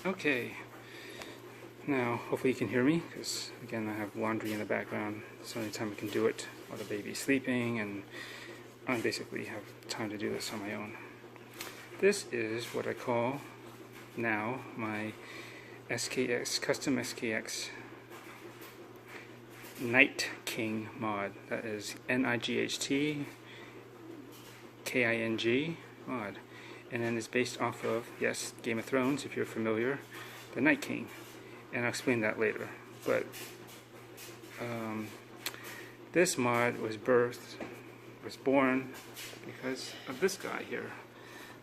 Okay, now hopefully you can hear me, because again I have laundry in the background. It's the only time I can do it while the baby's sleeping, and I basically have time to do this on my own. This is what I call now my SKX, Custom SKX Night King mod. That is NIGHT KING mod. And then it's based off of, yes, Game of Thrones, if you're familiar, the Night King. And I'll explain that later. But this mod was born because of this guy here.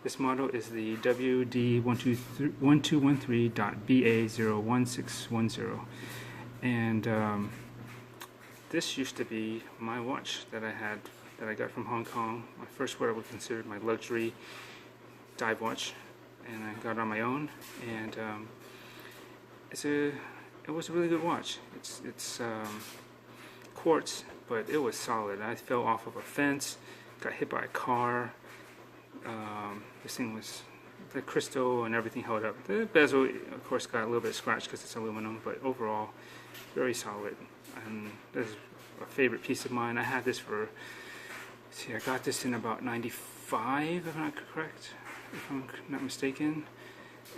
This model is the WD1213.BA01610. And this used to be my watch that I got from Hong Kong. My first what I would consider my luxury dive watch, and I got it on my own, and it was a really good watch. It's quartz, but it was solid. I fell off of a fence, got hit by a car. This thing was, the crystal and everything held up. The bezel, of course, got a little bit scratched because it's aluminum, but overall, very solid. And this is a favorite piece of mine. I had this for, see, I got this in about 95, if I'm not correct, if I'm not mistaken,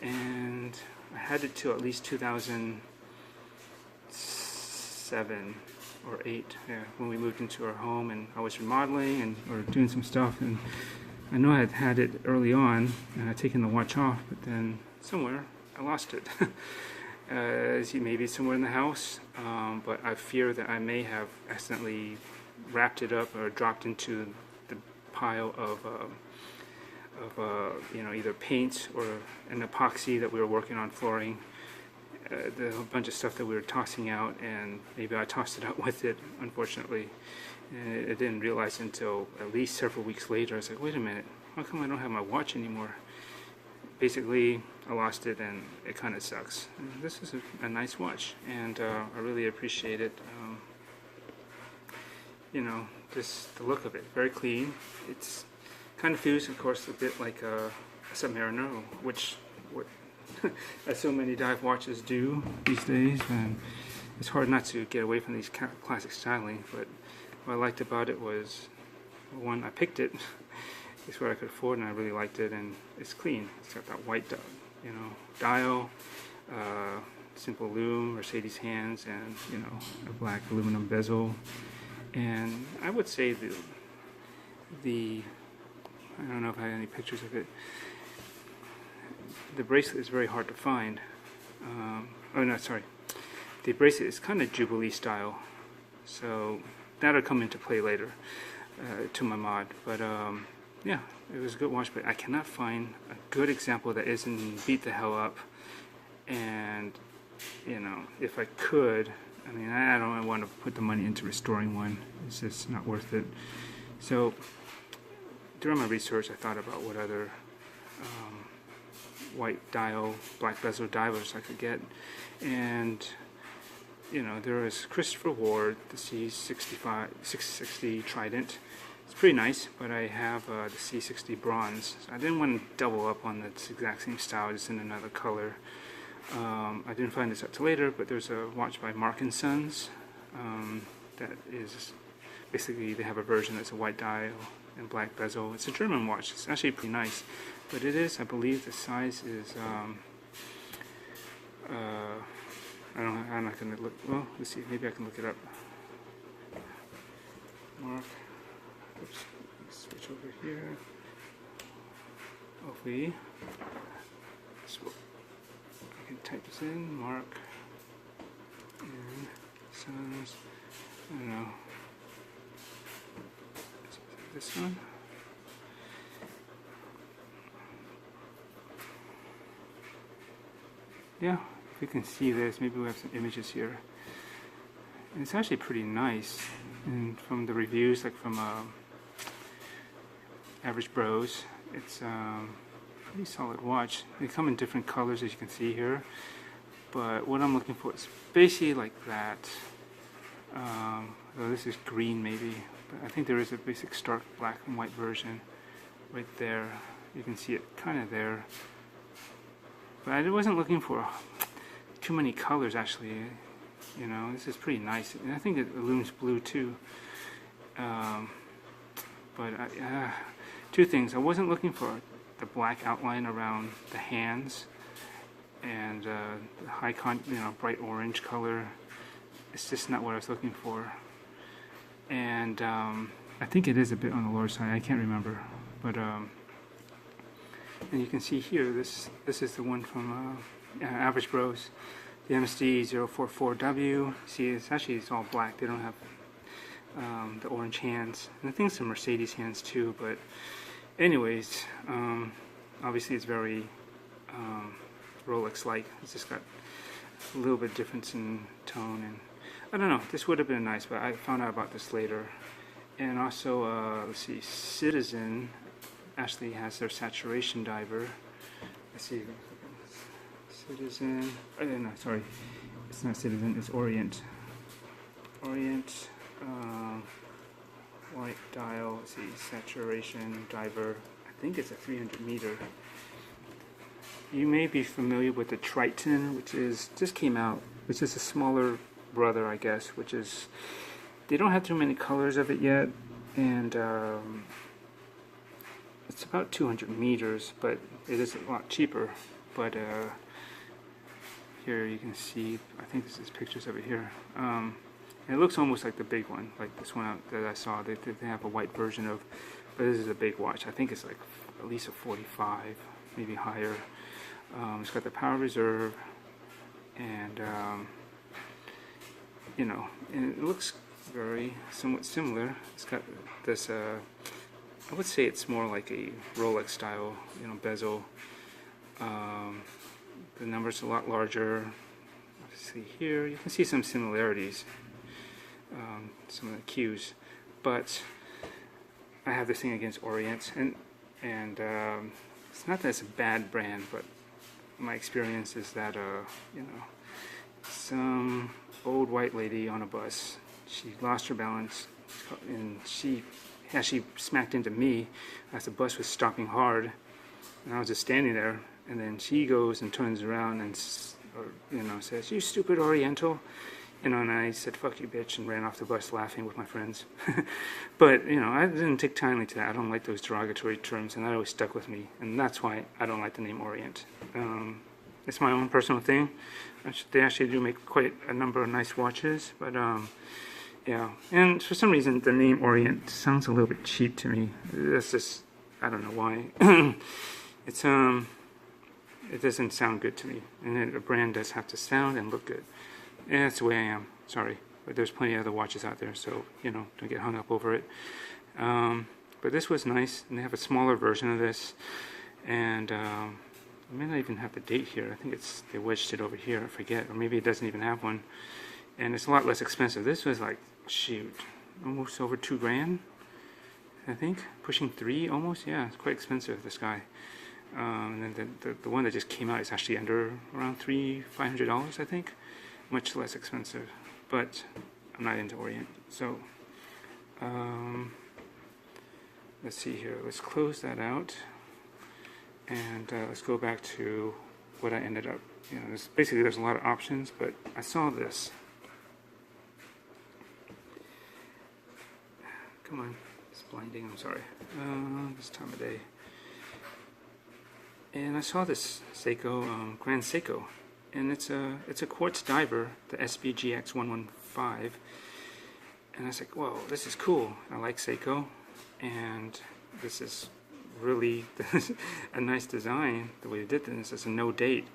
and I had it till at least 2007 or 8, yeah, when we moved into our home, and I was remodeling and or doing some stuff, and I know I had had it early on, and I'd taken the watch off, but then somewhere I lost it. Maybe somewhere in the house, but I fear that I may have accidentally wrapped it up or dropped into the pile of you know, either paint or an epoxy that we were working on flooring. The bunch of stuff that we were tossing out, and maybe I tossed it out with it, unfortunately. And I didn't realize until at least several weeks later. I was like, wait a minute, how come I don't have my watch anymore? Basically, I lost it, and it kind of sucks. And this is a nice watch, and I really appreciate it. You know, just the look of it, very clean. It's kind of feels, of course, a bit like a Submariner, which as so many dive watches do these days, and it's hard not to get away from these classic styling. But what I liked about it was, one, I picked it. It's what I could afford, and I really liked it, and it's clean. It's got that white, you know, dial, simple Lume, Mercedes hands, and you know, a black aluminum bezel. And I would say the I don't know if I had any pictures of it. The bracelet is very hard to find. Oh no, sorry. The bracelet is kind of Jubilee style, so that'll come into play later to my mod. But yeah, it was a good watch, but I cannot find a good example that isn't beat the hell up. And you know, if I could, I mean, I don't want to put the money into restoring one. It's just not worth it. So during my research, I thought about what other white dial, black bezel divers I could get, and you know, there was Christopher Ward, the C60 Trident. It's pretty nice, but I have the C60 Bronze. So I didn't want to double up on this exact same style, just in another color. I didn't find this out till later, but there's a watch by Mark & Sons that is basically, they have a version that's a white dial and black bezel. It's a German watch. It's actually pretty nice, but it is, I believe, the size is I'm not gonna look. Well, let's see. Maybe I can look it up. Mark. Oops. Let's switch over here. Hopefully, I can type this in. Mark and Sons. I don't know. This one. Yeah, if you can see this, maybe we have some images here. And it's actually pretty nice. And from the reviews, like from Average Bros, it's a pretty solid watch. They come in different colors, as you can see here. But what I'm looking for is basically like that. Oh, this is green maybe, but I think there is a basic stark black and white version right there. You can see it kind of there. But I wasn't looking for too many colors actually. You know, this is pretty nice, and I think it Lume's blue too. But two things. I wasn't looking for the black outline around the hands and the high bright orange color. It's just not what I was looking for. And I think it is a bit on the lower side. I can't remember, but and you can see here this is the one from Average Bros, the MSD 044W. See, it's all black. They don't have the orange hands, and I think some Mercedes hands too. But anyways, obviously it's very Rolex-like. It's just got a little bit difference in tone, and I don't know. This would have been nice, but I found out about this later. And also, let's see, Citizen actually has their saturation diver. Let's see, Citizen. Oh, no, sorry, it's not Citizen. It's Orient. Orient. White dial. Let's see, saturation diver. I think it's a 300 meter. You may be familiar with the Triton, which just came out, which is a smaller brother, I guess, which is, they don't have too many colors of it yet, and it's about 200 meters, but it is a lot cheaper. But here you can see, I think this is pictures of it here. And it looks almost like the big one, like this one that I saw. They have a white version of, but this is a big watch. I think it's like at least a 45, maybe higher. It's got the power reserve, and you know, and it looks somewhat similar. It's got this, I would say it's more like a Rolex style, you know, bezel. The number's a lot larger. Let's see here, you can see some similarities, some of the cues, but I have this thing against Orient, and it's not that it's a bad brand, but my experience is that you know, some old white lady on a bus, she lost her balance, and she smacked into me as the bus was stopping hard, and I was just standing there, and then she goes and turns around and you know, says, "You stupid Oriental," you know, and I said, "Fuck you, bitch," and ran off the bus laughing with my friends. But you know, I didn't take kindly to that. I don't like those derogatory terms, and that always stuck with me, and that's why I don't like the name Orient. It's my own personal thing. They actually do make quite a number of nice watches, but yeah, and for some reason the name Orient sounds a little bit cheap to me. That's just, I don't know why. It's it doesn't sound good to me, and a brand does have to sound and look good. And that's the way I am. Sorry, but there's plenty of other watches out there, so you know, don't get hung up over it. But this was nice, and they have a smaller version of this, and I may not even have the date here. I think they wedged it over here. I forget, or maybe it doesn't even have one. And it's a lot less expensive. This was like, shoot, almost over $2,000, I think, pushing 3 almost. Yeah, it's quite expensive, this guy. And then the one that just came out is actually under around $500, I think, much less expensive. But I'm not into Orient, so let's see here. Let's close that out, and let's go back to what I ended up. You know, basically there's a lot of options, but I saw this. Come on, it's blinding. I'm sorry. This time of day. And I saw this Seiko, Grand Seiko, and it's a quartz diver, the SBGX 115. And I was like, whoa, this is cool. I like Seiko, and this is really a nice design. The way they did this is a no date.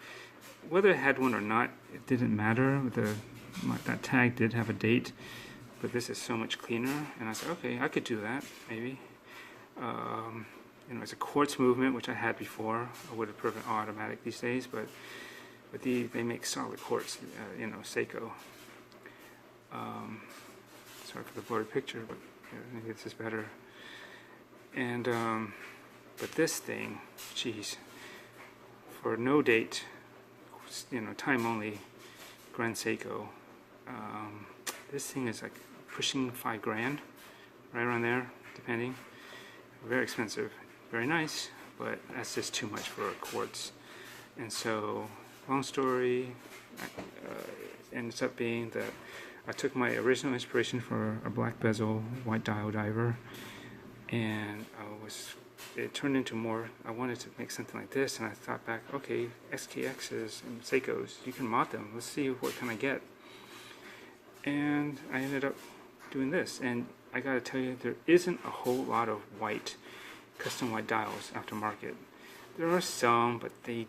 Whether it had one or not, it didn't matter. That tag did have a date, but this is so much cleaner. And I said, okay, I could do that maybe. You know, it's a quartz movement, which I had before. I would have preferred automatic these days, but they make solid quartz, you know, Seiko. Sorry for the blurry picture, but yeah, maybe this is better. And but this thing, geez, for no date, you know, time only, Grand Seiko. This thing is like pushing $5,000, right around there, depending. Very expensive. Very nice, but that's just too much for a quartz. And so, long story, ends up being that I took my original inspiration for a black bezel white dial diver, and it turned into more. I wanted to make something like this, and I thought back, okay, SKXs and Seikos, you can mod them. Let's see what can I get. And I ended up doing this, and I gotta tell you, there isn't a whole lot of custom white dials aftermarket. There are some, but they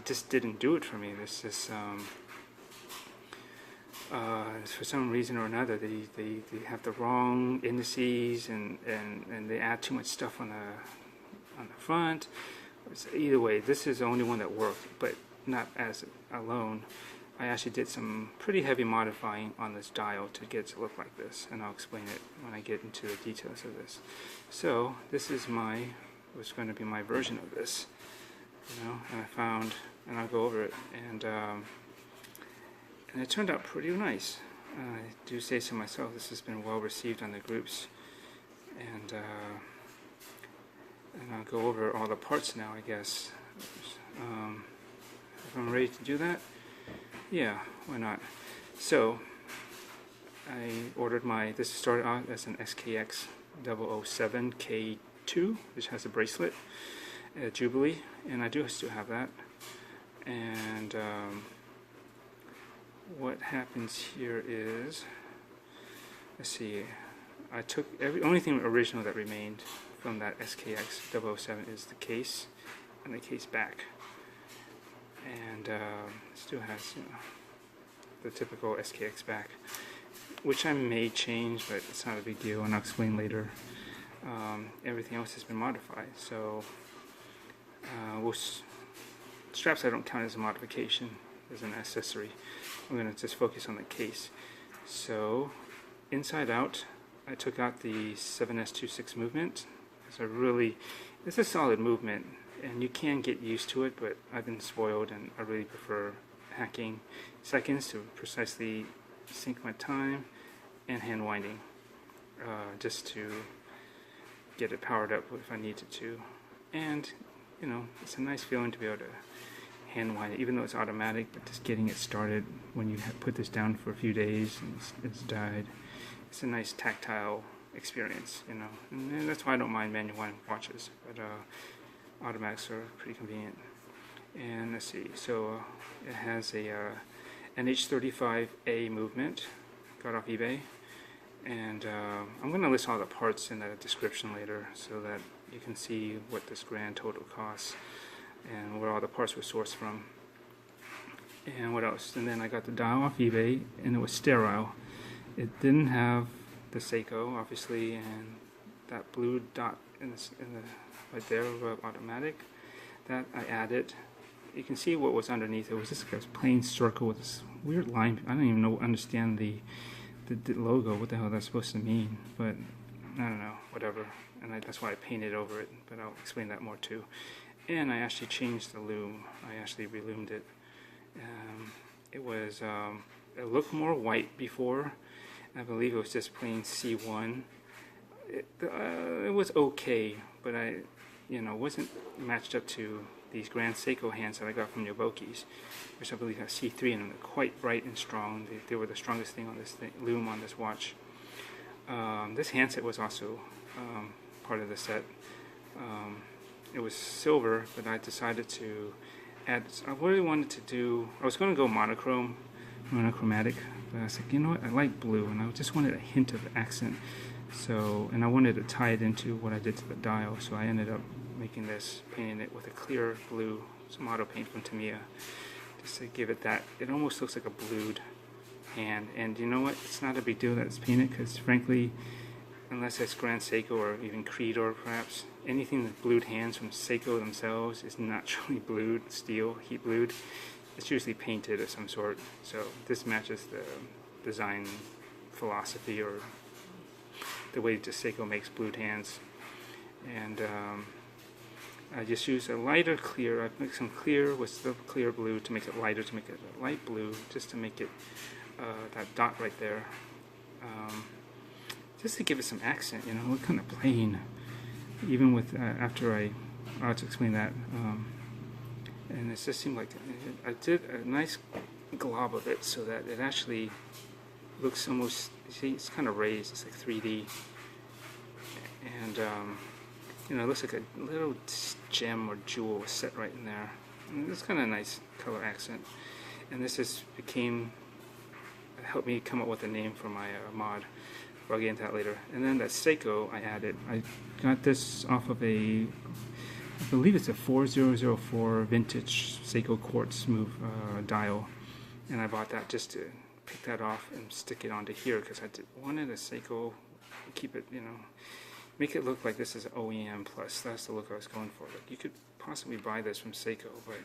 just didn't do it for me. There's this for some reason or another, they have the wrong indices, and they add too much stuff on the front. Either way, this is the only one that worked, but not as alone. I actually did some pretty heavy modifying on this dial to get it to look like this, and I'll explain it when I get into the details of this. So this is was going to be my version of this, and I found, and I'll go over it, and it turned out pretty nice. I do say so myself, this has been well received on the groups, and I'll go over all the parts now, I guess. If I'm ready to do that, yeah, why not? So I ordered this started out as an SKX 007 K2, which has a bracelet, Jubilee, and I do still have that. And what happens here is, let's see, I took only thing original that remained from that SKX 007 is the case and the case back, and still has the typical SKX back, which I may change, but it's not a big deal, and I'll explain later. Everything else has been modified, so straps I don't count as a modification, as an accessory. I'm going to just focus on the case. So inside out, I took out the 7S26 movement. It's a solid movement, and you can get used to it, but I've been spoiled, and I really prefer hacking seconds to precisely sync my time, and hand winding, just to get it powered up if I needed to. And it's a nice feeling to be able to hand wind it, even though it's automatic, but just getting it started when you put this down for a few days and it's died. It's a nice tactile experience, and that's why I don't mind manual wind watches, but automatics are pretty convenient. And let's see, so it has an H35A movement, got off eBay, and I'm going to list all the parts in the description later so that you can see what this grand total costs and where all the parts were sourced from, and what else. And then I got the dial off eBay, and it was sterile. It didn't have the Seiko, obviously, and that blue dot in the right there, automatic, that I added. You can see what was underneath. It was just a plain circle with this weird line. I don't even understand the logo, what the hell that's supposed to mean, but I don't know, whatever. And that's why I painted over it, but I'll explain that more too. And I actually changed the lume. I actually relumed it. It looked more white before. I believe it was just plain C1. It was okay, but wasn't matched up to these Grand Seiko hands that I got from Yoboki's, which I believe have C3 in them. They're quite bright and strong. They were the strongest thing on this lume on this watch. This handset was also part of the set. It was silver, but I decided to add. I really wanted to do. I was going to go monochromatic, but I was like, you know what? I like blue, and I just wanted a hint of accent. So, and I wanted to tie it into what I did to the dial. So I ended up making this, painting it with a clear blue, some auto paint from Tamiya, just to give it that. It almost looks like a blued hand. And you know what? It's not a big deal that it's painted, because frankly, unless it's Grand Seiko or even Creedor perhaps, anything with blued hands from Seiko themselves is naturally blued, steel, heat blued. It's usually painted of some sort. So this matches the design philosophy, or the way that Seiko makes blued hands. And I just use a lighter clear. I mix some clear with the clear blue to make it lighter, to make it a light blue, just to make it that dot right there. Just to give it some accent, look kind of plain. Even with, I'll have to explain that. and it just seemed like I did a nice glob of it so that it actually looks almost, see, it's kind of raised, it's like 3D, and you know, it looks like a little gem or jewel set right in there, and it's kind of a nice color accent. And this just helped me come up with a name for my mod. I'll get into that later. And then that Seiko I added, I got this off of I believe it's a 4004 vintage Seiko Quartz Dial, and I bought that just to pick that off and stick it onto here because I wanted a Seiko, keep it, you know, make it look like this is OEM plus. That's the look I was going for. Like, you could possibly buy this from Seiko, but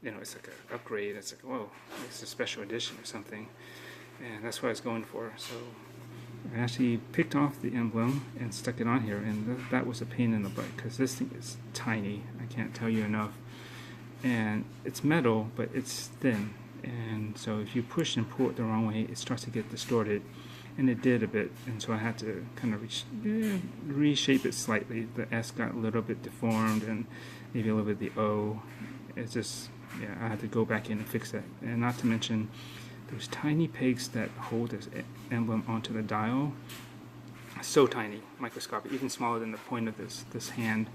you know, it's like an upgrade. It's like, whoa, it's a special edition or something, and that's what I was going for. So I actually picked off the emblem and stuck it on here, and that was a pain in the butt because this thing is tiny. I can't tell you enough. And it's metal, but it's thin, and so if you push and pull it the wrong way, it starts to get distorted, and it did a bit. And so I had to kind of reshape it slightly. The S got a little bit deformed, and maybe a little bit of the O. It's just, yeah, I had to go back in and fix that. And not to mention those tiny pegs that hold this emblem onto the dial. So tiny, microscopic, even smaller than the point of this hand.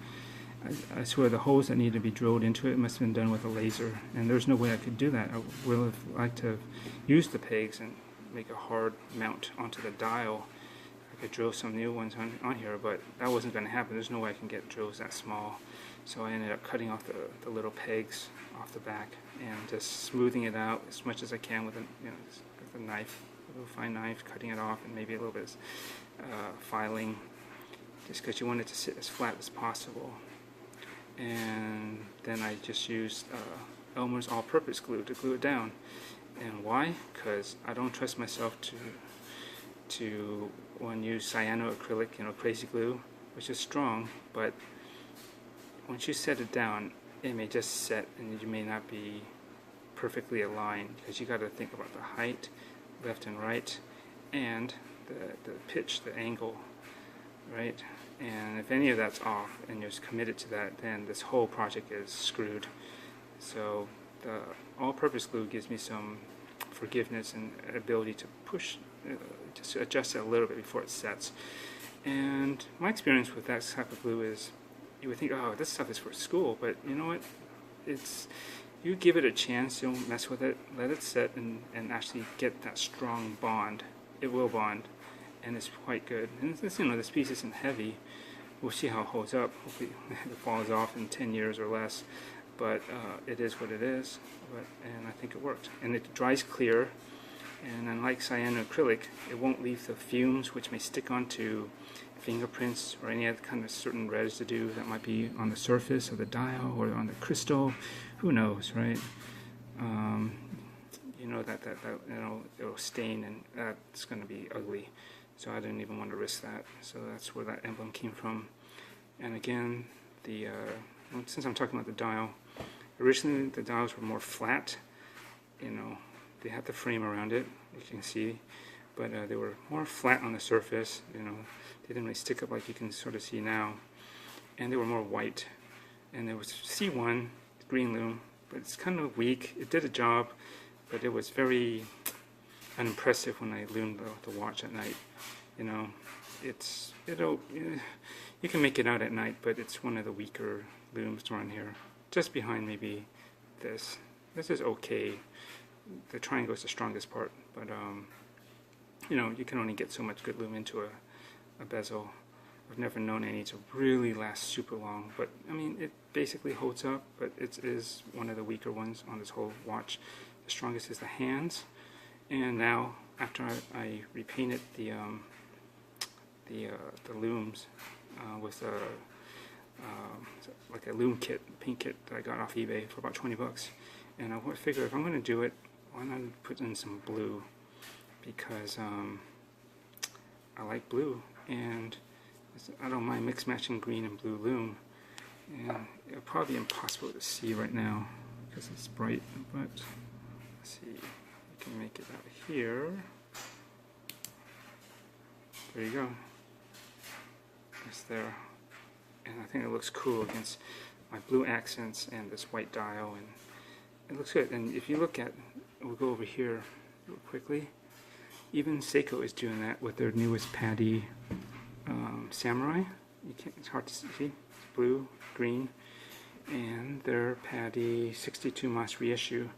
I swear the holes that need to be drilled into it must have been done with a laser, and there's no way I could do that. I would have liked to have used the pegs and make a hard mount onto the dial. I could drill some new ones on here, but that wasn't going to happen. There's no way I can get drills that small. So I ended up cutting off the little pegs off the back and just smoothing it out as much as I can with a knife, a little fine knife, cutting it off, and maybe a little bit of filing, just because you want it to sit as flat as possible. And then I just used Elmer's all-purpose glue to glue it down. And why? Because I don't trust myself to use cyanoacrylic, you know, crazy glue, which is strong, but once you set it down, it may just set and you may not be perfectly aligned, because you got to think about the height, left and right, and the pitch, the angle, right? And if any of that's off and you're committed to that, then this whole project is screwed. So the all-purpose glue gives me some forgiveness and ability to push, just to adjust it a little bit before it sets. And my experience with that type of glue is, you would think, oh, this stuff is for school, but you know what? You give it a chance, don't mess with it, let it set and actually get that strong bond. It will bond, and it's quite good. And this, you know, this piece isn't heavy. We'll see how it holds up. Hopefully it falls off in 10 years or less, but it is what it is, and I think it worked. And it dries clear, and unlike cyanoacrylic, it won't leave the fumes which may stick onto fingerprints or any other kind of certain residue that might be on the surface of the dial or on the crystal. Who knows, right? You know that you know, it'll stain, and that's going to be ugly. So I didn't even want to risk that. So that's where that emblem came from. And again, since I'm talking about the dial, originally the dials were more flat. You know, they had the frame around it, you can see, but they were more flat on the surface. You know, they didn't really stick up like you can sort of see now, and they were more white. And there was C1 green lume, but it's kind of weak. It did a job, but it was very unimpressive when I loomed the watch at night. You know, you can make it out at night, but it's one of the weaker looms around here, just behind maybe this. This is okay. The triangle is the strongest part, but you know, you can only get so much good lume into a bezel. I've never known any to really last super long, but I mean, it basically holds up, but it is one of the weaker ones on this whole watch. The strongest is the hands, and now after I repainted the looms with like a lume kit, paint kit that I got off eBay for about 20 bucks, and I figure if I'm going to do it, why not put in some blue, because I like blue, and I don't mind mix matching green and blue lume. And it'll probably be impossible to see right now because it's bright, but let's see, you can make it out here. There you go. It's there. And I think it looks cool against my blue accents and this white dial, and it looks good. And if you look at, we'll go over here real quickly. Even Seiko is doing that with their newest Paddy Samurai. It's hard to see. It's blue, green, and their Paddy 62 Mas reissue.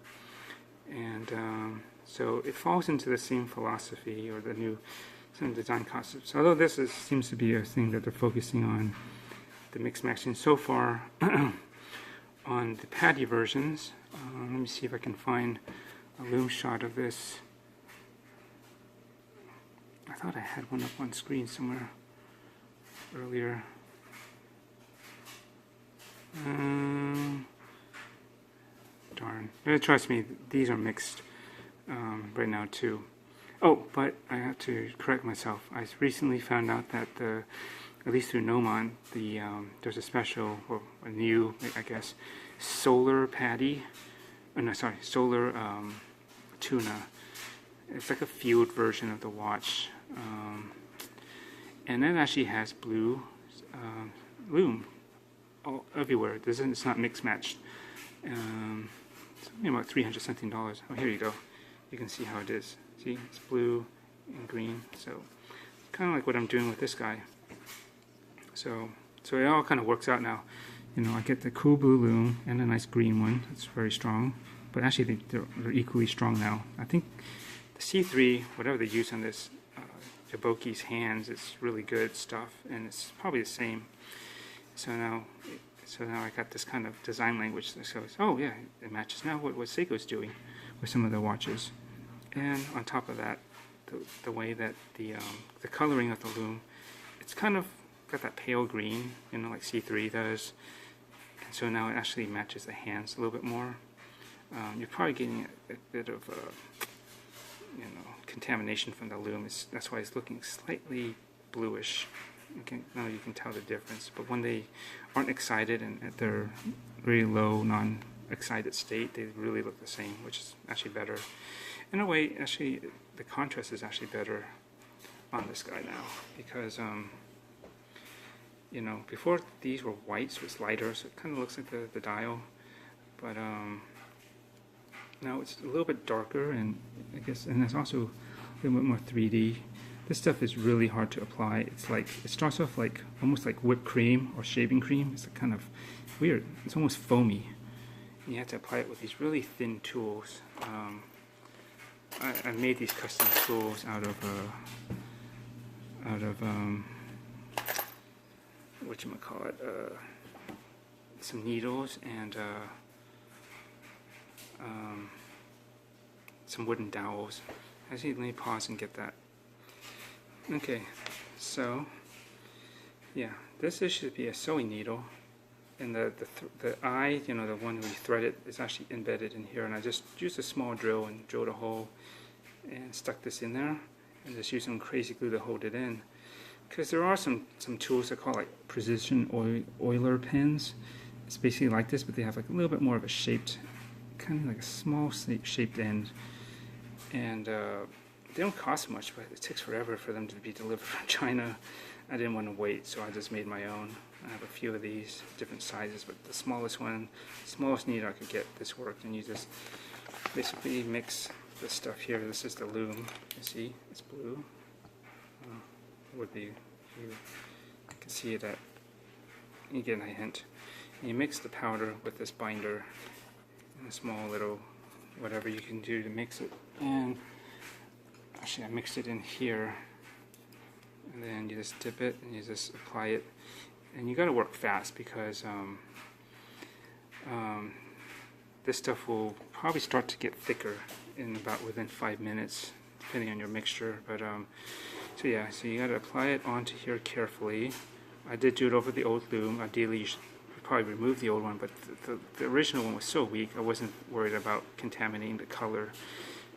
And so it falls into the same philosophy or the new some design concepts. Although this seems to be a thing that they're focusing on, the mix matching so far on the Paddy versions. Let me see if I can find a Lume shot of this. I thought I had one up on screen somewhere earlier. Darn. Trust me, these are mixed right now too. Oh, but I have to correct myself. I recently found out that at least through Nomon, there's a special, or a new, I guess, solar Paddy. Oh, no, sorry, solar tuna. It's like a field version of the watch, and that actually has blue Lume all everywhere. It's not mix matched. It's only about $300 something. Oh, here you go. You can see how it is. See, it's blue and green. So kind of like what I'm doing with this guy. So it all kind of works out now. You know, I get the cool blue Lume and a nice green one. It's very strong. But actually, they're equally strong now. I think the C3, whatever they use on this Jaboki's hands, it's really good stuff, and it's probably the same. So now I got this kind of design language that says, oh yeah, it matches now what Seiko's doing with some of their watches. And on top of that, the way that the coloring of the Lume, it's kind of got that pale green, you know, like C3 does. And so now it actually matches the hands a little bit more. You're probably getting a bit of you know, contamination from the Lume. That's why it's looking slightly bluish. Now you can tell the difference. But when they aren't excited and at their very low, non-excited state, they really look the same, which is actually better. In a way, actually, the contrast is actually better on this guy now, because you know, before these were white, so it's lighter, so it kind of looks like the dial, but now it's a little bit darker, and I guess, and it's also a little bit more 3D. This stuff is really hard to apply. It's like, it starts off like almost like whipped cream or shaving cream. It's kind of weird. It's almost foamy. And you have to apply it with these really thin tools. I made these custom tools out of whatchamacallit, some needles and some wooden dowels. Actually, let me pause and get that. Okay, so yeah, this should be a sewing needle, and the eye, you know, the one we threaded, is actually embedded in here, and I just used a small drill and drilled a hole and stuck this in there, and just used some crazy glue to hold it in. Because there are some tools that call like precision oiler pins. It's basically like this, but they have like a little bit more of a shaped, kind of like a small shaped end, and they don't cost much, but it takes forever for them to be delivered from China. I didn't want to wait, so I just made my own. I have a few of these, different sizes, but the smallest needle I could get, this worked. And you just basically mix this stuff here. This is the Lume. You see, it's blue. It would be, you can see it at, you get a hint. And you mix the powder with this binder, and a small little, whatever you can do to mix it. And actually, I mixed it in here, and then you just dip it and you just apply it, and you got to work fast, because this stuff will probably start to get thicker in about within 5 minutes, depending on your mixture. But so yeah, so you got to apply it onto here carefully. I did do it over the old Lume. Ideally, you should probably remove the old one, but the original one was so weak, I wasn't worried about contaminating the color.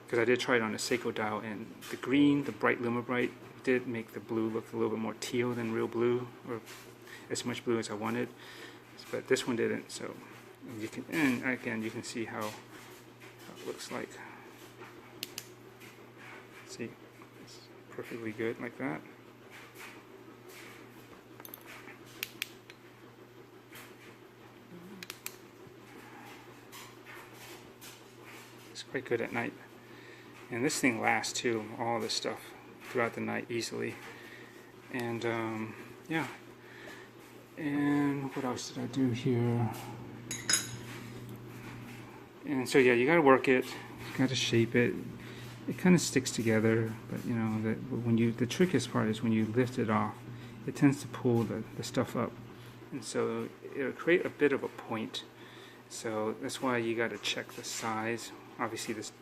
Because I did try it on a Seiko dial, and the green, the bright Lume Bright, did make the blue look a little bit more teal than real blue, or as much blue as I wanted. But this one didn't, so you can, and again, you can see how it looks like. See, it's perfectly good like that. quite good at night. And this thing lasts too, all this stuff throughout the night easily. And yeah. And what else did I do here? And so yeah, you gotta work it, you gotta shape it. It kind of sticks together, but you know that when you, the trickiest part is when you lift it off, it tends to pull the stuff up, and so it'll create a bit of a point. So that's why you got to check the size. Obviously, this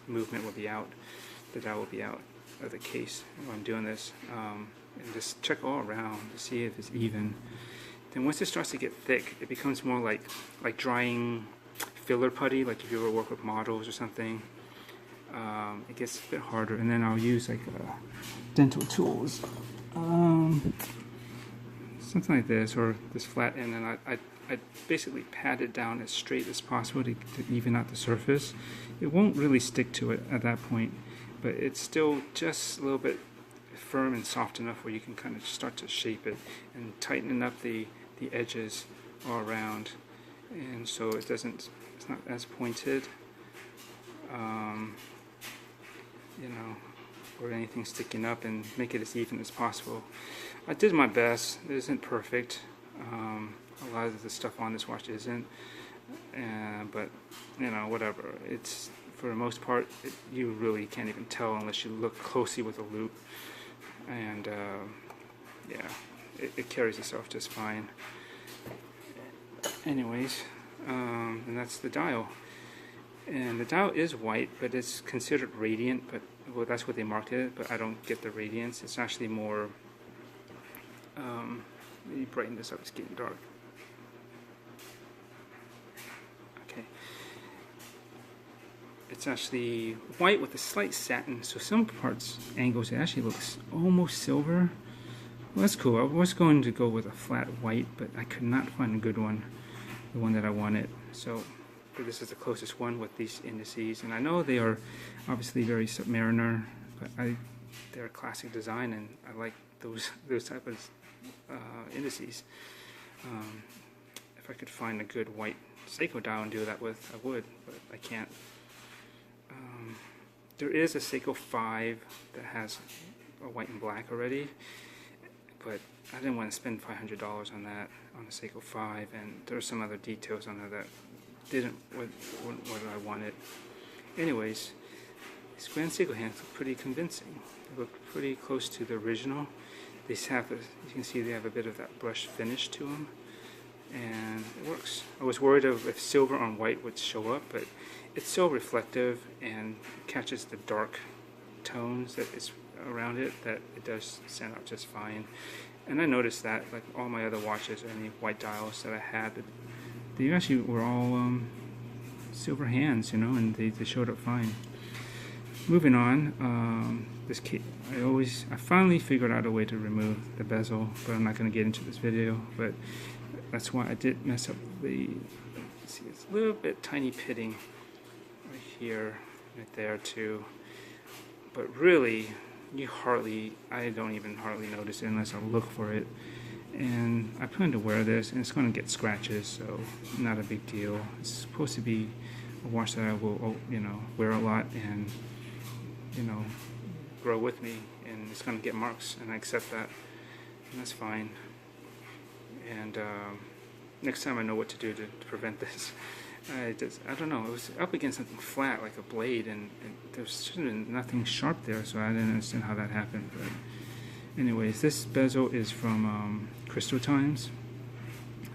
movement will be out, the dial will be out of the case when I'm doing this, and just check all around to see if it's even. Then once it starts to get thick, it becomes more like drying filler putty, like if you ever work with models or something. It gets a bit harder, and then I'll use like dental tools, something like this, or this flat end, and I basically pat it down as straight as possible to even out the surface. It won't really stick to it at that point, but it's still just a little bit firm and soft enough where you can kind of start to shape it and tighten up the edges all around, and so it's not as pointed. You know, or anything sticking up, and make it as even as possible. I did my best. It isn't perfect. A lot of the stuff on this watch isn't, but you know, whatever. It's, for the most part, you really can't even tell unless you look closely with a loupe, and yeah, it carries itself just fine. Anyways, and that's the dial. And the dial is white, but it's considered radiant, but well, that's what they market it, but I don't get the radiance. It's actually more, let me brighten this up, it's getting dark. Okay. It's actually white with a slight satin, so some parts, angles, it actually looks almost silver. Well, that's cool. I was going to go with a flat white, but I could not find a good one, the one that I wanted. So this is the closest one with these indices, and I know they are obviously very Submariner, but they're a classic design, and I like those type of indices. If I could find a good white Seiko dial and do that with, I would, but I can't. There is a Seiko 5 that has a white and black already, but I didn't want to spend $500 on that, on the Seiko 5, and there are some other details on there that didn't what I wanted. Anyways, these Grand Seiko hands look pretty convincing. They look pretty close to the original. They have, you can see they have a bit of that brush finish to them, and it works. I was worried if silver on white would show up, but it's so reflective and catches the dark tones that is around it that it does stand out just fine. And I noticed that, like all my other watches, any white dials that I had, they actually were all silver hands, you know, and they showed up fine. Moving on, this case, I finally figured out a way to remove the bezel, but I'm not going to get into this video. But that's why I did mess up the. See, it's a little bit tiny pitting right here, right there too. But really, I don't even hardly notice it unless I look for it. And I plan to wear this, and it's going to get scratches, so not a big deal. It's supposed to be a watch that I will, you know, wear a lot and, you know, grow with me, and it's going to get marks, and I accept that, and that's fine. And next time I know what to do to prevent this. I don't know, it was up against something flat like a blade, and there should have been nothing sharp there, so I didn't understand how that happened. But anyways, this bezel is from Crystal Times,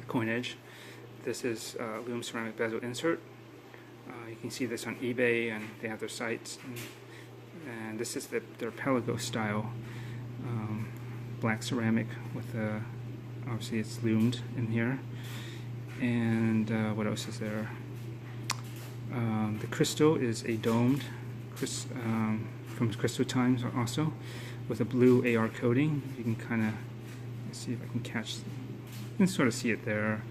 coin edge. This is Lume ceramic bezel insert. You can see this on eBay, and they have their sites. And this is their Pelago style black ceramic with obviously it's lumed in here. And what else is there? The crystal is a domed from Crystal Times also, with a blue AR coating. You can kind of see if I can catch. You can sort of see it there.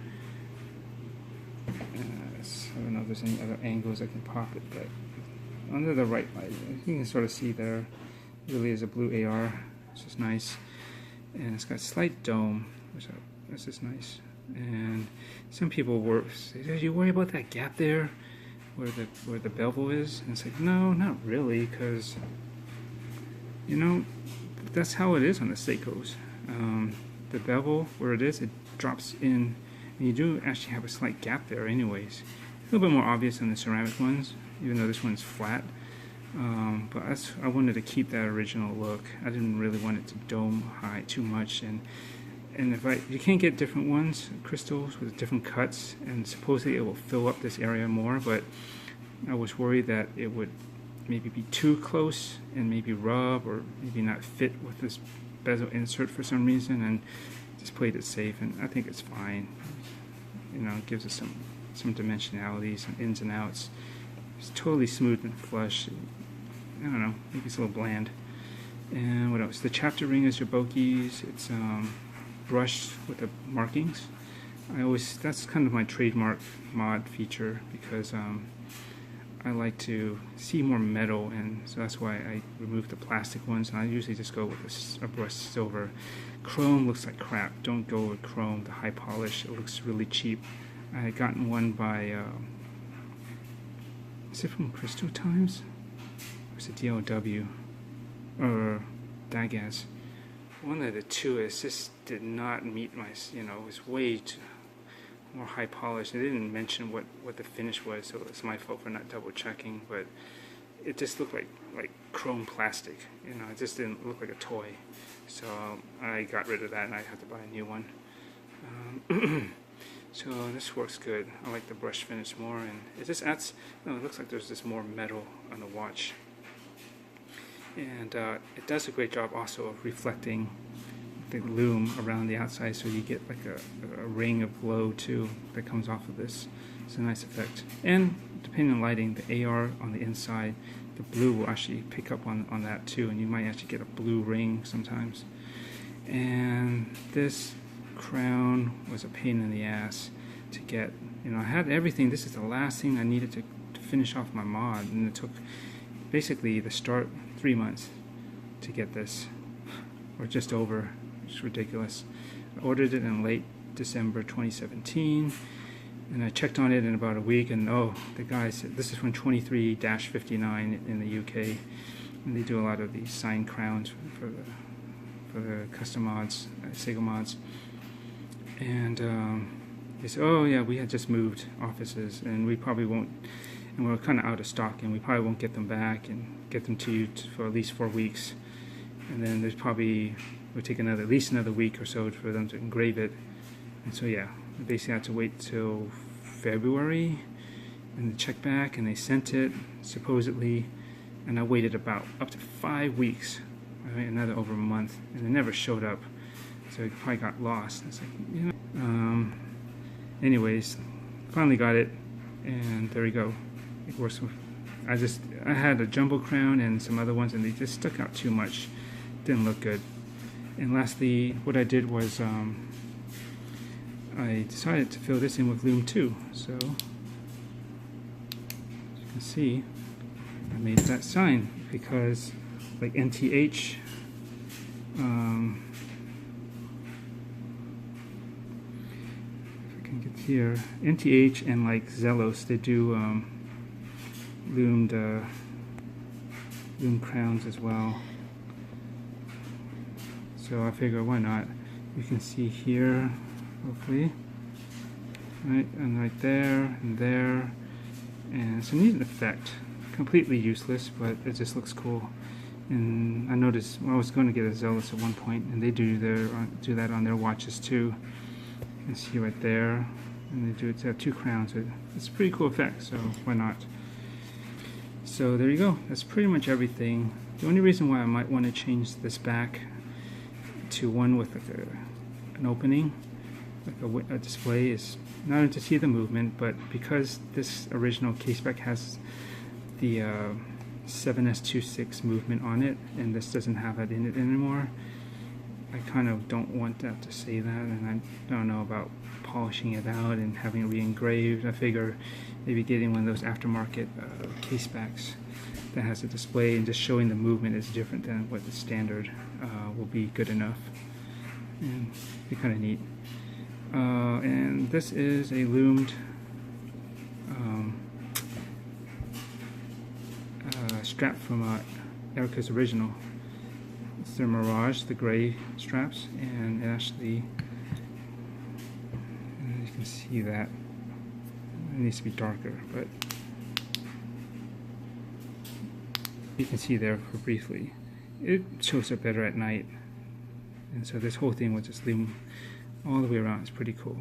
I don't know if there's any other angles I can pop it, but under the right light, you can sort of see there. It really is a blue AR, which is nice, and it's got a slight dome, which is nice. And some people say, "Did you worry about that gap there?" where the bevel is, and it's like, no, not really, because you know that's how it is on the Seikos. The bevel where it is, it drops in, and you do actually have a slight gap there anyways. A little bit more obvious on the ceramic ones, even though this one's flat. But I wanted to keep that original look. I didn't really want it to dome high too much, and you can't get different ones, crystals with different cuts, and supposedly it will fill up this area more, but I was worried that it would maybe be too close and maybe rub or maybe not fit with this bezel insert for some reason, and just played it safe, and I think it's fine. You know, it gives us some dimensionality, some ins and outs. It's totally smooth and flush. I don't know, maybe it's a little bland. And what else? The chapter ring is your bogies. It's brushed with the markings. That's kind of my trademark mod feature, because I like to see more metal, and so that's why I removed the plastic ones, and I usually just go with a brushed silver. Chrome looks like crap. Don't go with chrome, the high polish. It looks really cheap. I had gotten one by, is it from Crystal Times? Or is it DLW? Or Dagaz? One of the two is just did not meet my, it was way too more high polish. They didn't mention what the finish was, so it's my fault for not double checking, but it just looked like chrome plastic. It just didn't look like a toy. So I got rid of that, and I had to buy a new one. So this works good. I like the brush finish more, and it just adds, it looks like there's just more metal on the watch. And it does a great job also of reflecting the lume around the outside, so you get like a ring of glow too that comes off of this. It's a nice effect. And depending on lighting, the AR on the inside, the blue will actually pick up on that too, and you might actually get a blue ring sometimes. And this crown was a pain in the ass to get. I had everything. This is the last thing I needed to finish off my mod, and it took basically the start 3 months to get this, or just over. It's ridiculous. I ordered it in late December 2017, and I checked on it in about a week, and the guy said this is from 23-59 in the UK, and they do a lot of these signed crowns for the custom mods, Seiko mods. And they said, oh yeah, we had just moved offices, and we probably won't, and we're kind of out of stock, and we probably won't get them back and get them to you for at least 4 weeks. And then there's probably, would take at least another week or so for them to engrave it. And so yeah, I basically had to wait till February and they checked back, and they sent it supposedly, and I waited about up to 5 weeks, another over a month, and it never showed up. So it probably got lost. It's like, anyways, finally got it, and there we go. It works. I had a jumbo crown and some other ones, and they just stuck out too much. Didn't look good. And lastly, what I did was I decided to fill this in with Lume 2. So as you can see, I made that sign because, like NTH, if I can get here, NTH and like Zelos, they do Lume crowns as well. So I figure, why not? You can see here, hopefully, right, and right there, and it's a neat effect. Completely useless, but it just looks cool. And I noticed, I was going to get a Zealous at one point, and they do that on their watches too. You can see right there, and they have 2 crowns. It's a pretty cool effect, so why not? So there you go. That's pretty much everything. The only reason why I might want to change this back to one with like an opening, like a display, is not only to see the movement, but because this original case back has the 7S26 movement on it, and this doesn't have that in it anymore. I kind of don't want that to say that, and I don't know about polishing it out and having it re-engraved. I figure maybe getting one of those aftermarket case backs that has a display and just showing the movement is different than what the standard will be good enough, and be kind of neat. And this is a lumed strap from Erica's original. It's their Mirage, the gray straps, and it actually, you can see that it needs to be darker, but you can see there for briefly. It shows up better at night, and so this whole thing will just Lume all the way around. It's pretty cool.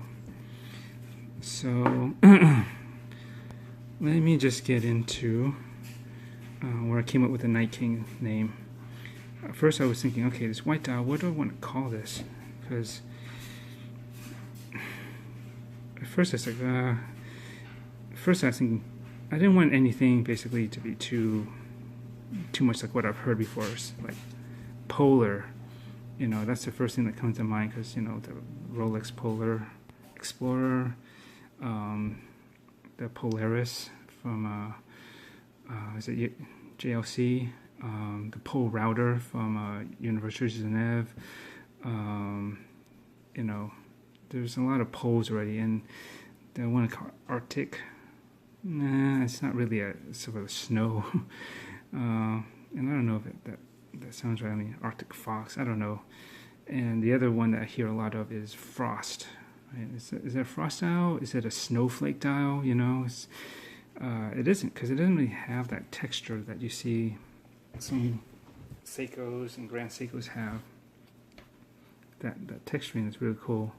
So let me just get into where I came up with the Night King name. At first I was thinking, okay, this white dial, what do I want to call this? Because at first I was like, first I was thinking, I didn't want anything basically to be too much like what I've heard before, like polar. You know, that's the first thing that comes to mind, because you know, the Rolex Polar Explorer, the Polaris from is it JLC, the Pole Router from University of Genève. You know, there's a lot of poles already, and the one called Arctic. Nah, it's not really a sort of a snow. And I don't know if that sounds right. I mean, Arctic Fox, I don't know. And the other one that I hear a lot of is Frost. Right? Is it a Frost dial? Is it a snowflake dial? You know, it isn't, because it doesn't really have that texture that you see some Seikos and Grand Seikos have. That texturing is really cool.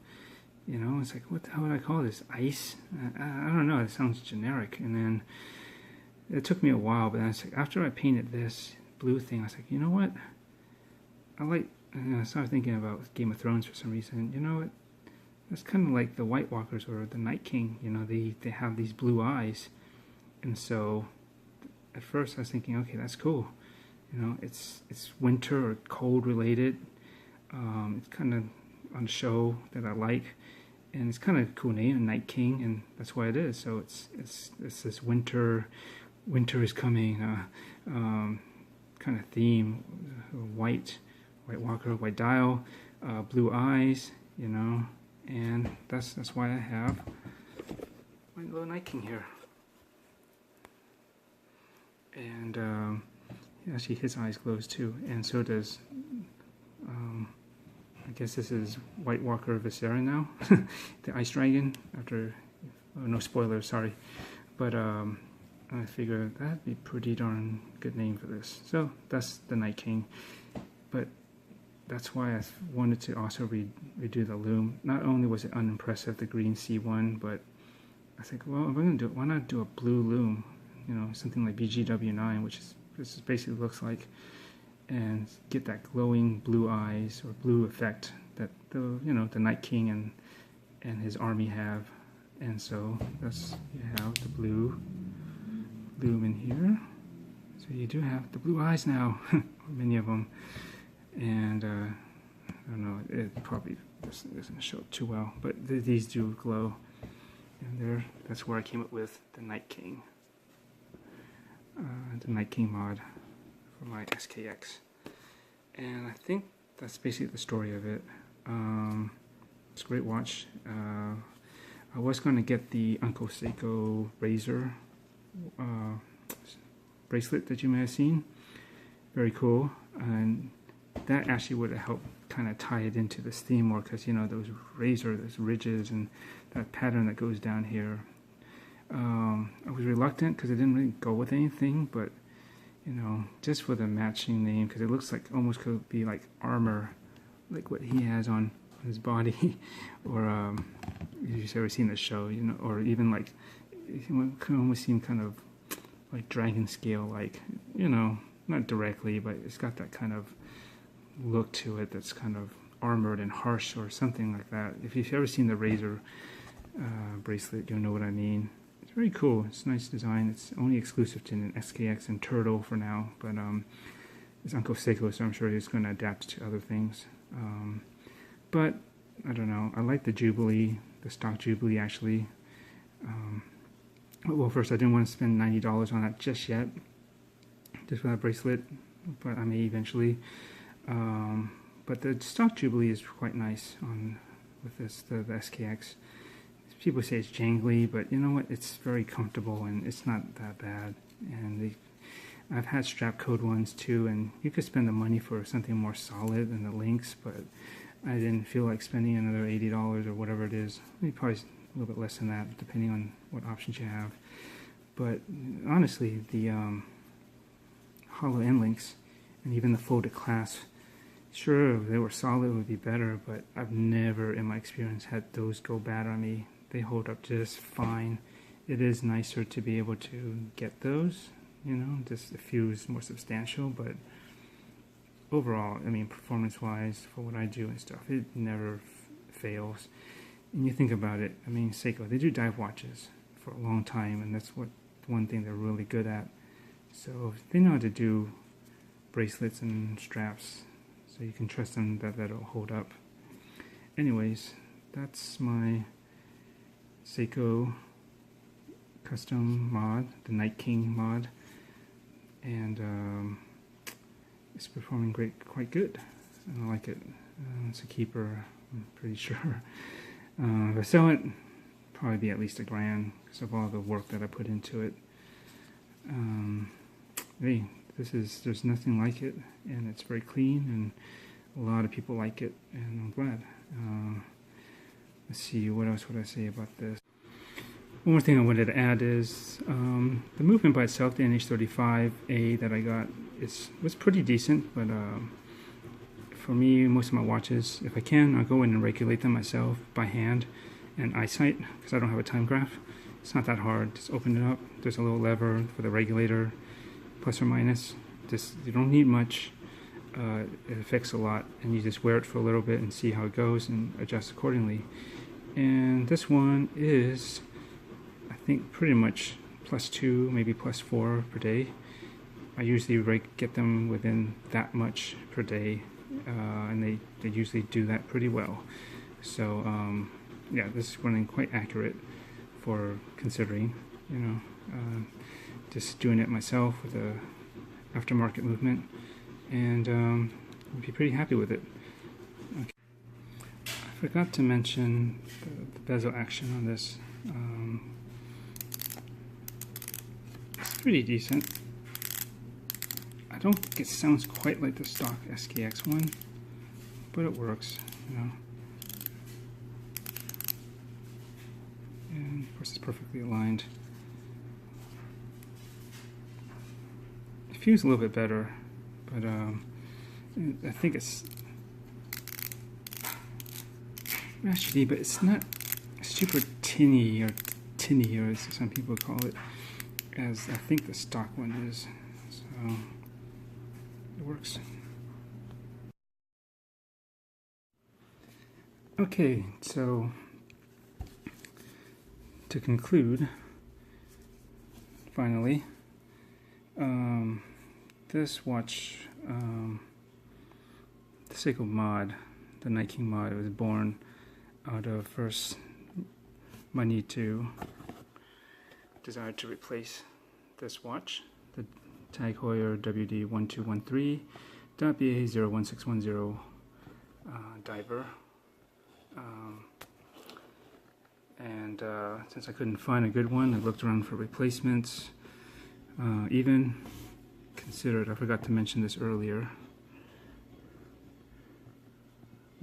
You know, it's like, what the hell would I call this? Ice? I don't know. It sounds generic. And then it took me a while, but then it's like, after I painted this blue thing, I was like, you know what? I started thinking about Game of Thrones for some reason. You know what? That's kind of like the White Walkers or the Night King. You know, they have these blue eyes, and so at first I was thinking, okay, that's cool. You know, it's winter or cold related. It's kind of on a show that I like, and it's kind of a cool name, Night King, and that's why it is. So it's this winter is coming kind of theme. White Walker, white dial, blue eyes, you know, and that's why I have my little Night King here. And actually his eyes glows too, and so does I guess this is White Walker Viscera now, the Ice Dragon. After, no spoilers, sorry, but I figure that'd be pretty darn good name for this. So that's the Night King, but that's why I wanted to also redo the Lume. Not only was it unimpressive, the green C1, but I think, well, if we're gonna do it, why not do a blue Lume? You know, something like BGW9, which is this basically looks like, and get that glowing blue eyes or blue effect that the Night King and his army have. And so that's, you have the blue Lume in here. So you do have the blue eyes now, many of them. And I don't know, it probably doesn't show too well, but these do glow. And that's where I came up with the Night King. The Night King mod for my SKX. And I think that's basically the story of it. It's a great watch. I was going to get the Uncle Seiko razor bracelet that you may have seen. Very cool. And that actually would have helped kind of tie it into this theme more, because, you know, those ridges and that pattern that goes down here. I was reluctant because it didn't really go with anything, but, you know, just for the matching name, because it looks like almost could be like armor, like what he has on his body, or if you've ever seen the show, you know, or even like, it could almost seem kind of like dragon scale, like, you know, not directly, but it's got that kind of look to it that's kind of armored and harsh or something like that. If you've ever seen the razor bracelet, you'll know what I mean. It's very cool. It's a nice design. It's only exclusive to an SKX and Turtle for now, but it's Uncle Seiko, so I'm sure he's going to adapt to other things. But I don't know. I like the Jubilee, the stock Jubilee actually. Well, first I didn't want to spend $90 on that just yet, just for that bracelet, but I may eventually. But the stock Jubilee is quite nice with this, the SKX. People say it's jangly, but you know what? It's very comfortable and it's not that bad. And I've had strap code ones too, and you could spend the money for something more solid than the links, but I didn't feel like spending another $80 or whatever it is. Maybe probably a little bit less than that, depending on what options you have. But honestly, the hollow end links and even the folded clasp, sure, if they were solid, it would be better, but I've never in my experience had those go bad on me. They hold up just fine. It is nicer to be able to get those, you know, just a few is more substantial, but overall, I mean, performance-wise, for what I do and stuff, it never fails. And you think about it, I mean, Seiko, they do dive watches for a long time, and that's what one thing they're really good at. So if they know how to do bracelets and straps, so you can trust them that that'll hold up. Anyways, that's my Seiko Custom mod, the Night King mod, and it's performing quite good. I like it. It's a keeper, I'm pretty sure. If I sell it, probably be at least $1,000 because of all the work that I put into it. Hey, there's nothing like it, and it's very clean, and a lot of people like it, and I'm glad. Let's see, what else would I say about this? One more thing I wanted to add is the movement by itself, the NH35A that I got, was pretty decent, but for me, most of my watches, if I can, I'll go in and regulate them myself by hand and eyesight, because I don't have a time graph. It's not that hard. Just open it up. There's a little lever for the regulator, plus or minus. You don't need much. It affects a lot, and you just wear it for a little bit and see how it goes and adjust accordingly. And this one is, I think, pretty much +2, maybe +4 per day. I usually get them within that much per day, and they usually do that pretty well. So yeah, this is running quite accurate for considering, you know, just doing it myself with a aftermarket movement, and I'd be pretty happy with it. Okay. I forgot to mention the bezel action on this. It's pretty decent. I don't think it sounds quite like the stock SKX one, but it works, you know. And of course it's perfectly aligned. It feels a little bit better, but I think it's ratchety, but it's not super tinny, or as some people call it, as I think the stock one is. So it works. Okay, so to conclude, finally, this watch, the Seiko mod, the Night King mod, was born out of first my need to desire to replace this watch, the Tag Heuer WD1213.BA01610 diver. And since I couldn't find a good one, I looked around for replacements. Even considered, I forgot to mention this earlier,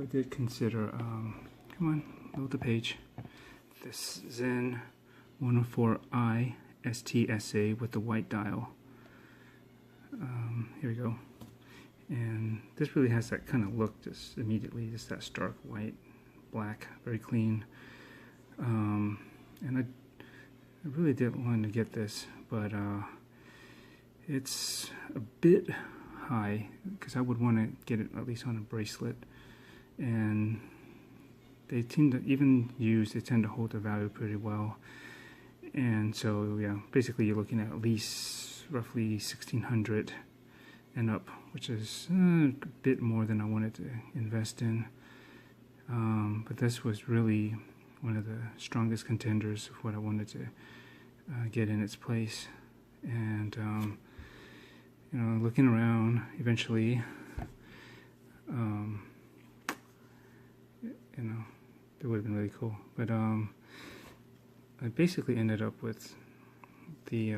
I did consider, come on, load the page, this Zen 104i STSA with the white dial. Here we go. And this really has that kind of look just immediately, just that stark white, black, very clean. And I really did want to get this, but it's a bit high because I would want to get it at least on a bracelet, and they tend to, even used, they tend to hold their value pretty well. And so yeah, basically you're looking at least roughly 1600 and up, which is a bit more than I wanted to invest in. But this was really one of the strongest contenders of what I wanted to get in its place. And you know, looking around, eventually, you know, it would have been really cool. But I basically ended up with the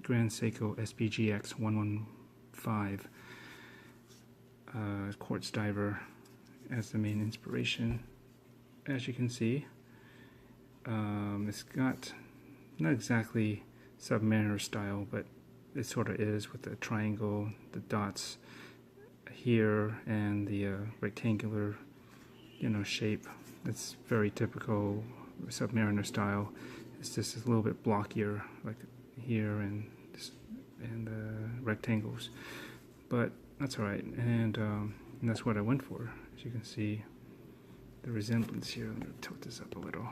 Grand Seiko SPGX 115 quartz diver as the main inspiration. As you can see, it's got not exactly Submariner style, but it sort of is, with the triangle, the dots here, and the rectangular, shape. It's very typical Submariner style. It's just a little bit blockier, like here and the rectangles, but that's all right. And that's what I went for. As you can see, the resemblance here. I'm going to tilt this up a little.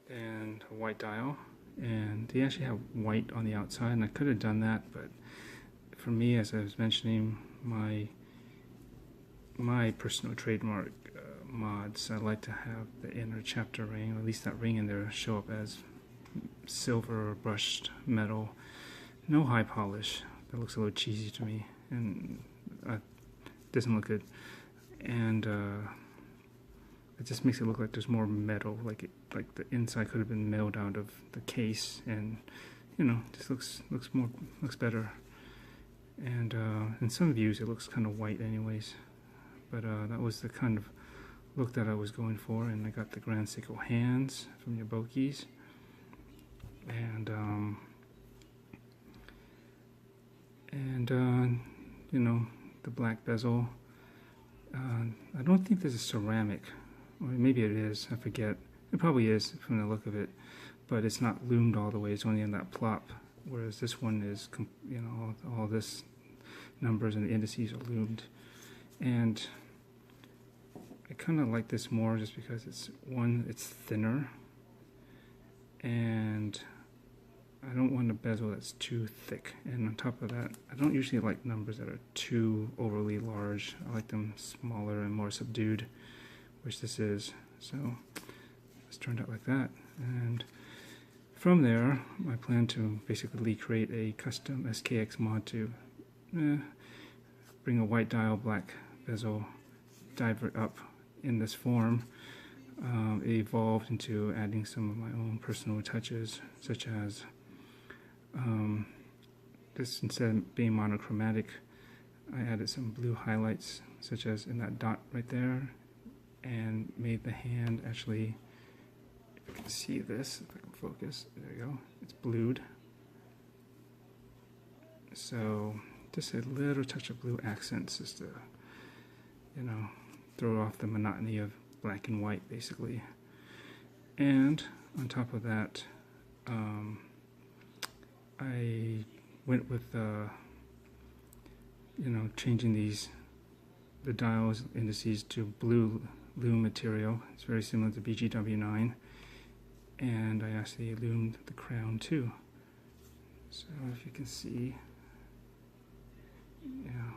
And a white dial, and they actually have white on the outside, and I could have done that, but for me, as I was mentioning, my personal trademark mods, I like to have the inner chapter ring, or at least that ring in there, show up as silver or brushed metal. No high polish. That looks a little cheesy to me, and doesn't look good. And it just makes it look like there's more metal, like the inside could have been milled out of the case, and just looks better. And in some views it looks kind of white anyways, but that was the kind of look that I was going for. And I got the Grand Seiko hands from your Bokies, and the black bezel. I don't think this is ceramic, or maybe it is, I forget. It probably is from the look of it, but it's not loomed all the way, it's only in that plop, whereas this one is, all this numbers and the indices are loomed. And I kind of like this more just because it's thinner, and I don't want a bezel that's too thick. And on top of that, I don't usually like numbers that are too overly large. I like them smaller and more subdued, which this is. So it's turned out like that. And from there, I plan to basically create a custom SKX mod to bring a white dial, black bezel, diver up in this form. It evolved into adding some of my own personal touches, such as this, instead of being monochromatic, I added some blue highlights, such as in that dot right there, and made the hand actually, if you can see this, if I can focus, there you go, it's blued. So just a little touch of blue accents, just to, throw off the monotony of black and white, basically. And on top of that, I went with changing the dials indices to blue Lume material. It's very similar to BGW9, and I actually loomed the crown too. So if you can see, yeah,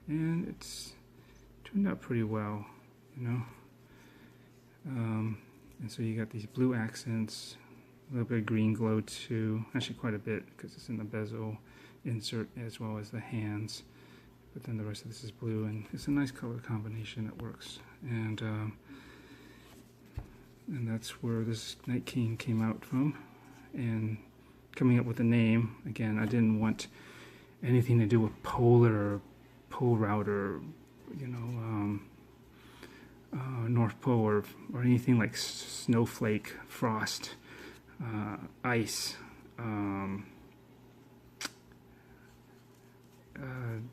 and it's turned out pretty well, and so you got these blue accents, a little bit of green glow too, actually quite a bit because it's in the bezel insert as well as the hands, but then the rest of this is blue, and it's a nice color combination that works. And that's where this Night King came out from. And coming up with the name, again, I didn't want anything to do with polar or pole route, or North Pole, or anything like snowflake, frost, ice,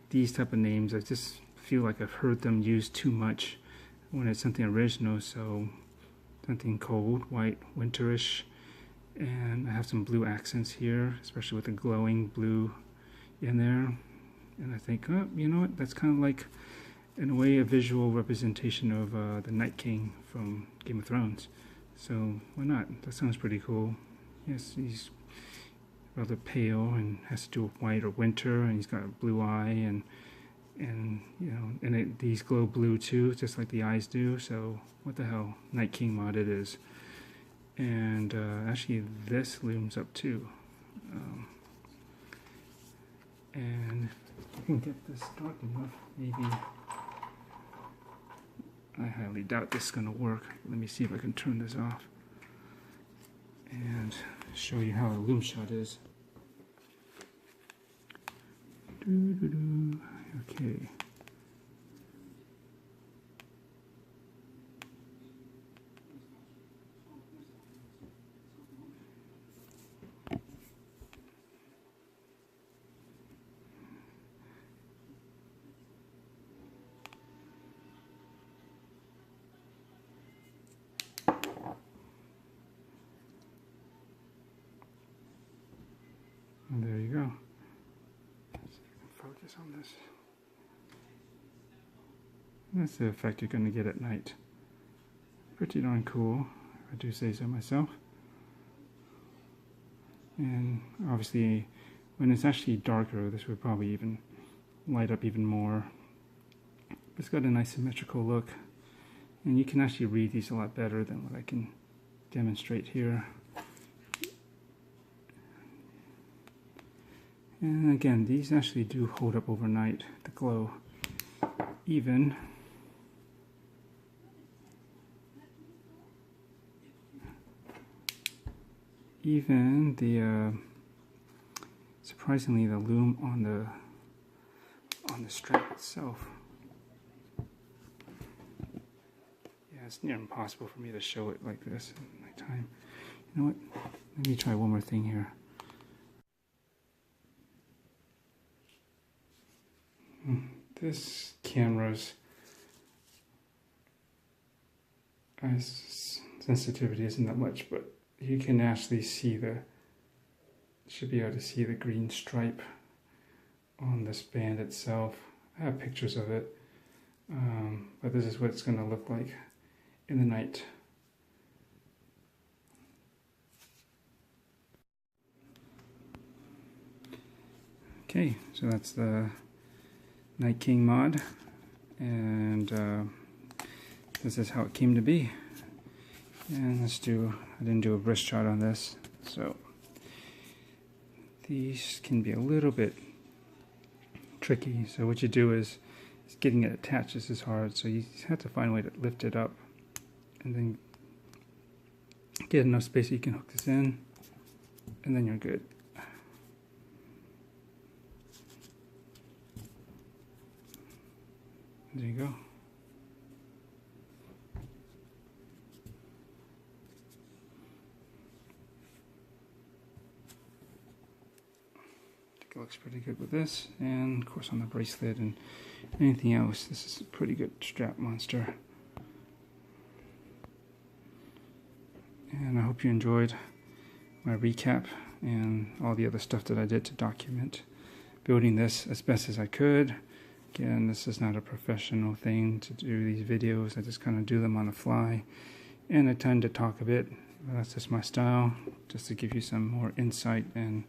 these type of names. I just feel like I've heard them used too much when it's something original. So something cold, white, winterish, and I have some blue accents here, especially with the glowing blue in there. And I think, oh, you know what, that's kind of like, in a way, a visual representation of the Night King from Game of Thrones. So why not? That sounds pretty cool. Yes, he's rather pale and has to do with white or winter, and he's got a blue eye, and these glow blue too, just like the eyes do. So what the hell, Night King mod it is. And actually this looms up too. And if I can get this dark enough, maybe. I highly doubt this is going to work. Let me see if I can turn this off. And show you how a Lume shot is. Okay. And there you go. Let's see if I can focus on this. That's the effect you're going to get at night. Pretty darn cool, if I do say so myself. And obviously, when it's actually darker, this would probably even light up even more. It's got a nice symmetrical look, and you can actually read these a lot better than what I can demonstrate here. And again, these actually do hold up overnight, the glow. Even the surprisingly, the Lume on the strap itself. Yeah, it's near impossible for me to show it like this at nighttime. You know what? Let me try one more thing here. This camera's sensitivity isn't that much, but you can actually see should be able to see the green stripe on this band itself. I have pictures of it, but this is what it's going to look like in the night. Okay, so that's the Night King mod, and this is how it came to be. And I didn't do a wrist shot on this, so these can be a little bit tricky. So what you do is getting it attached is hard, so you have to find a way to lift it up and then get enough space so you can hook this in, and then you're good. There you go. I think it looks pretty good with this, and of course on the bracelet and anything else, this is a pretty good strap monster. And I hope you enjoyed my recap and all the other stuff that I did to document building this as best as I could. Again, this is not a professional thing to do these videos. I just kind of do them on the fly, and I tend to talk a bit. That's just my style, just to give you some more insight and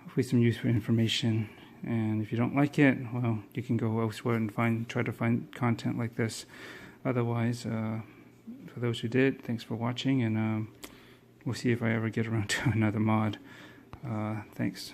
hopefully some useful information. And if you don't like it, well, you can go elsewhere and try to find content like this. Otherwise, for those who did, thanks for watching, and we'll see if I ever get around to another mod. Thanks.